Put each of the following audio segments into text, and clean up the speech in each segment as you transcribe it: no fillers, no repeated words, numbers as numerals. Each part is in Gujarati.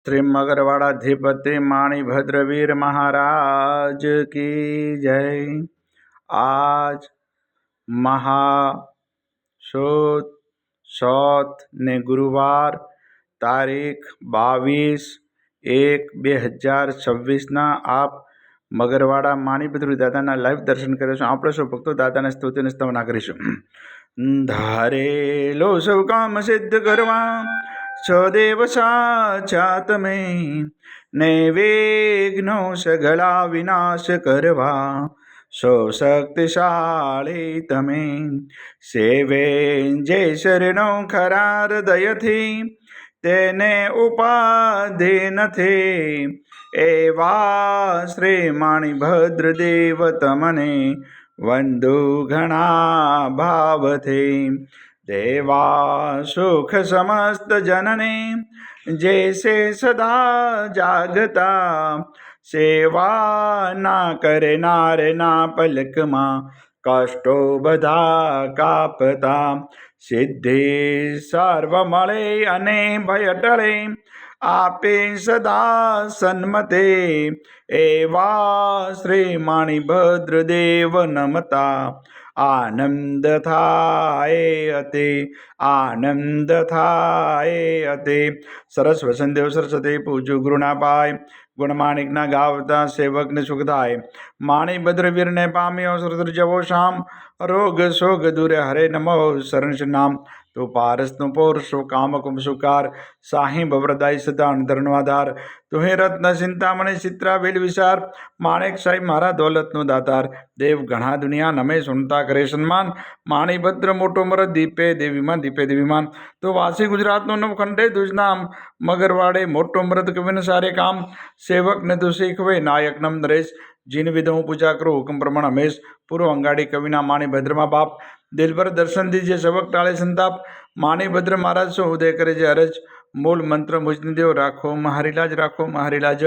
श्री मगरवाड़ाधिपति माणिभद्रवीर महाराज की जय। आज महाशोद चौथ ने गुरुवार तारीख 22/1/2026 आप मगरवाड़ा माणिभद्र दादाना लाइव दर्शन करीशुं। आपणे सौ भक्तो दादाने स्तुति અને સ્તવના કરીશું। ધારેલો સૌ કામ સિદ્ધ કરવા સદેવ સાચા તમે ને વિઘ્નો સઘળા વિનાશ કરવા સૌ શક્તિશાળી તમે સેવે જે શરણો ખરા હૃદયથી તેને ઉપાધિ નથી એવા શ્રી માણિભદ્ર દેવ તમને વંદુ ઘણા ભાવથી દેવા સુખ સમસ્ત જનને જૈસે સદા જાગતા સેવા ના કરે નારે ના પલકમાં કષ્ટો બધા કાપતા સિદ્ધિ સર્વ મળે અને ભય ટળે આપે સદા સન્મતે એવા શ્રી માણિભદ્ર દેવ નમતા આનંદ થાય અતે આનંદ થાય અતે। સરસ વસંતદેવ સરસ્વતી પૂજુ ગુરુના પાય ગુણમાણિકના ગાવતા સેવકને સુખ થાય માણિભદ્ર વીરને પામ્યો સુરદર જવો શામ રોગ શોગ દૂરે હરે નમો શરણ નામ તો પારસનો પૌરુષો કામકુમ સુકાર સાહી ભવરદાય સદા અંતરનો આધાર તું હે રત્ન ચિંતામણી ચિત્રા વેલ વિચાર માણેક સાહેબ મારા દોલતનો દાતાર દેવ ઘણા દુનિયા નમે સુનતા કરે સન્માન માણિભદ્ર મોટો મરદ દીપે દેવીમાન તો વાસી ગુજરાતનો નવ ખંડે દુજનામ મગરવાડે મોટો મરદ કવિન સારે કામ સેવકને તું શીખવે નાયક નમ નરેશ જીન વિધ હું પૂજા કરું હુકમ પ્રમાણ હમેશ પૂર્વ અંગાડી કવિના માણિભદ્રમાં બાપ દિલભર દર્શન દીજે સબક ટાળે સંતાપ માણિભદ્ર મહારાજ સો ઉદય કરે જે અરજ મૂળ મંત્ર મુજની દેવ રાખો મહારીલાજ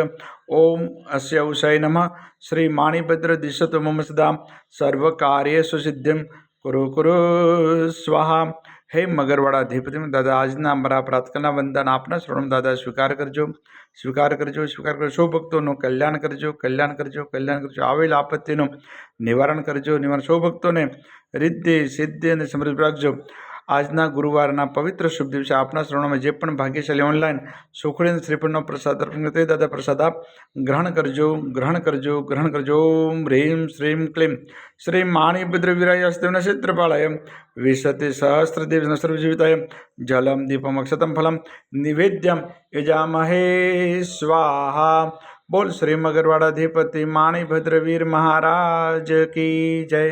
ઓમ અસ્ય ઉષય નમઃ શ્રી માણિભદ્ર દિશતો મમ સદા સર્વ કાર્યેષુ સિદ્ધિમ કુરુ સ્વાહા। હે મગરવાડાધિપતિ દાદા આજના અમારા પ્રાર્થના વંદન આપના શરણમ દાદા સ્વીકાર કરજો સૌ ભક્તોનું કલ્યાણ કરજો આવેલ આપત્તિનું નિવારણ કરજો સૌ ભક્તોને રિદ્ધિ સિદ્ધિ અને સમૃદ્ધિ રાખજો। આજના ગુરુવારના પવિત્ર શુભ દિવસે આપના શરણોમાં જે પણ ભાગ્યશાળી ઓનલાઈન સુખડી અને શ્રીફળનો પ્રસાદ અર્પણ કરતો હોય દાદા પ્રસાદ આપ ગ્રહણ કરજો। ઓમ હ્રીમ શ્રીમ ક્લીમ શ્રી માણિભદ્ર વીરાય હસ્તેવના ક્ષેત્રપાળાય વિશતિ સહસ્રદેવ સર્વજીવિતાય જલમ દીપમ અક્ષતમ ફલમ નિવેદ્યમ યજામહે સ્વાહા। બોલ શ્રી મગરવાડાધિપતિ માણિભદ્ર વીર મહારાજ કી જય।